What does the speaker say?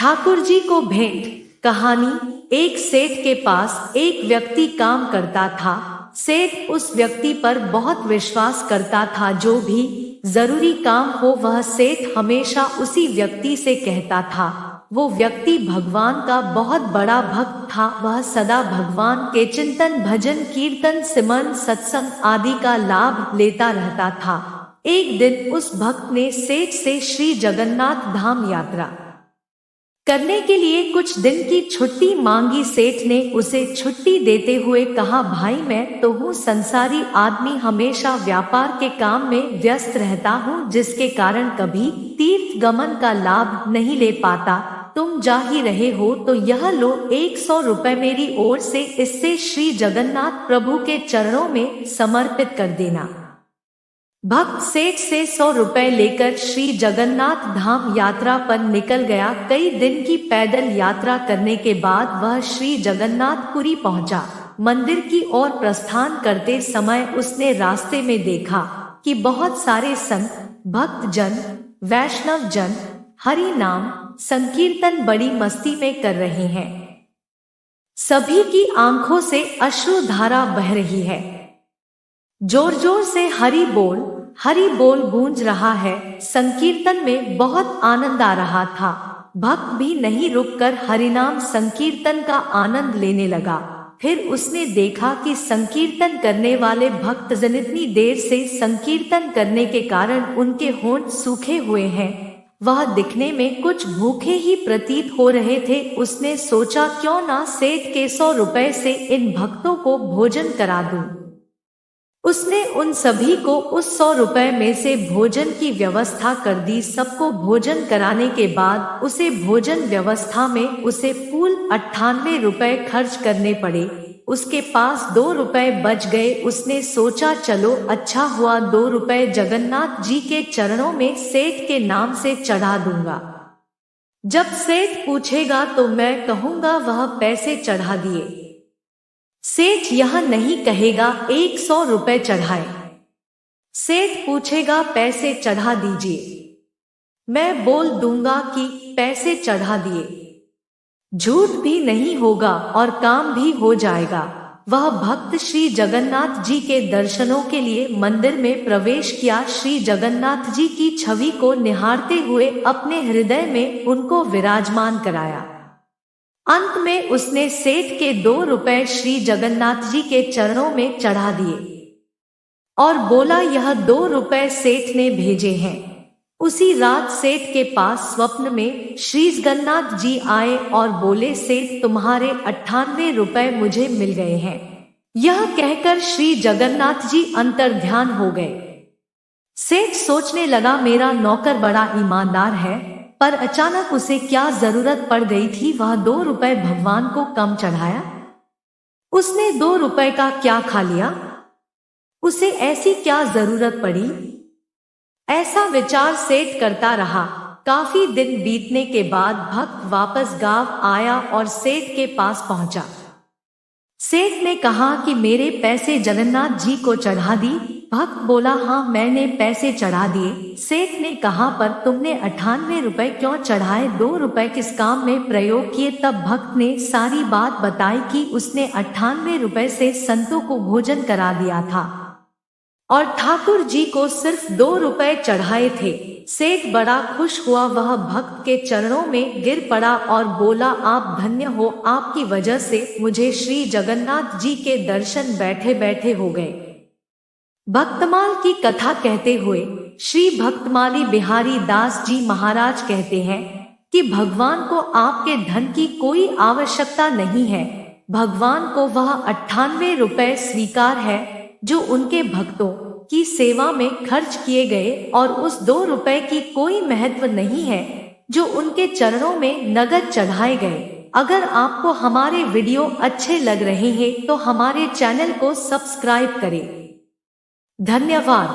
ठाकुर जी को भेंट। कहानी। एक सेठ के पास एक व्यक्ति काम करता था। सेठ उस व्यक्ति पर बहुत विश्वास करता था। जो भी जरूरी काम हो वह सेठ हमेशा उसी व्यक्ति से कहता था। वो व्यक्ति भगवान का बहुत बड़ा भक्त था। वह सदा भगवान के चिंतन, भजन, कीर्तन, सिमरन, सत्संग आदि का लाभ लेता रहता था। एक दिन उस भक्त ने सेठ से श्री जगन्नाथ धाम यात्रा करने के लिए कुछ दिन की छुट्टी मांगी। सेठ ने उसे छुट्टी देते हुए कहा, भाई मैं तो हूँ संसारी आदमी, हमेशा व्यापार के काम में व्यस्त रहता हूँ, जिसके कारण कभी तीर्थ गमन का लाभ नहीं ले पाता। तुम जा ही रहे हो तो यह लो 100 रुपए मेरी ओर से, इससे श्री जगन्नाथ प्रभु के चरणों में समर्पित कर देना। भक्त सेठ से 100 रुपए लेकर श्री जगन्नाथ धाम यात्रा पर निकल गया। कई दिन की पैदल यात्रा करने के बाद वह श्री जगन्नाथपुरी पहुंचा। मंदिर की ओर प्रस्थान करते समय उसने रास्ते में देखा कि बहुत सारे संत, भक्त जन, वैष्णव जन हरि नाम संकीर्तन बड़ी मस्ती में कर रहे हैं। सभी की आंखों से अश्रुधारा बह रही है। जोर जोर से हरि बोल गूंज रहा है। संकीर्तन में बहुत आनंद आ रहा था। भक्त भी नहीं रुककर हरिनाम संकीर्तन का आनंद लेने लगा। फिर उसने देखा कि संकीर्तन करने वाले भक्तजन इतनी देर से संकीर्तन करने के कारण उनके होंठ सूखे हुए हैं। वह दिखने में कुछ भूखे ही प्रतीत हो रहे थे। उसने सोचा, क्यों ना सेठ के 100 रुपए से इन भक्तों को भोजन करा दूं। उसने उन सभी को उस 100 रुपए में से भोजन की व्यवस्था कर दी। सबको भोजन कराने के बाद उसे भोजन व्यवस्था में उसे कुल 98 रुपए खर्च करने पड़े। उसके पास 2 रुपए बच गए। उसने सोचा, चलो अच्छा हुआ 2 रुपए जगन्नाथ जी के चरणों में सेठ के नाम से चढ़ा दूंगा। जब सेठ पूछेगा तो मैं कहूंगा वह पैसे चढ़ा दिए। सेठ यह नहीं कहेगा 100 रुपए चढ़ाए। सेठ पूछेगा पैसे चढ़ा दीजिए। मैं बोल दूंगा कि पैसे चढ़ा दिए। झूठ भी नहीं होगा और काम भी हो जाएगा। वह भक्त श्री जगन्नाथ जी के दर्शनों के लिए मंदिर में प्रवेश किया। श्री जगन्नाथ जी की छवि को निहारते हुए अपने हृदय में उनको विराजमान कराया। अंत में उसने सेठ के 2 रुपए श्री जगन्नाथ जी के चरणों में चढ़ा दिए और बोला, यह 2 रुपए सेठ ने भेजे हैं। उसी रात सेठ के पास स्वप्न में श्री जगन्नाथ जी आए और बोले, सेठ तुम्हारे 98 रुपए मुझे मिल गए हैं। यह कहकर श्री जगन्नाथ जी अंतर्ध्यान हो गए। सेठ सोचने लगा, मेरा नौकर बड़ा ईमानदार है, पर अचानक उसे क्या जरूरत पड़ गई थी। वह 2 रुपए भगवान को कम चढ़ाया। उसने 2 रुपए का क्या खा लिया? उसे ऐसी क्या जरूरत पड़ी? ऐसा विचार सेठ करता रहा। काफी दिन बीतने के बाद भक्त वापस गांव आया और सेठ के पास पहुंचा। सेठ ने कहा कि मेरे पैसे जगन्नाथ जी को चढ़ा दी? भक्त बोला, हाँ मैंने पैसे चढ़ा दिए। सेठ ने कहा, पर तुमने 98 रुपए क्यों चढ़ाए? 2 रुपए किस काम में प्रयोग किए? तब भक्त ने सारी बात बताई कि उसने 98 रुपए से संतों को भोजन करा दिया था और ठाकुर जी को सिर्फ 2 रुपए चढ़ाए थे। सेठ बड़ा खुश हुआ। वह भक्त के चरणों में गिर पड़ा और बोला, आप धन्य हो, आपकी वजह से मुझे श्री जगन्नाथ जी के दर्शन बैठे बैठे हो गए। भक्तमाल की कथा कहते हुए श्री भक्तमाली बिहारी दास जी महाराज कहते हैं कि भगवान को आपके धन की कोई आवश्यकता नहीं है। भगवान को वह 98 रुपए स्वीकार है जो उनके भक्तों की सेवा में खर्च किए गए, और उस 2 रुपए की कोई महत्व नहीं है जो उनके चरणों में नगद चढ़ाए गए। अगर आपको हमारे वीडियो अच्छे लग रहे हैं तो हमारे चैनल को सब्सक्राइब करें। धन्यवाद।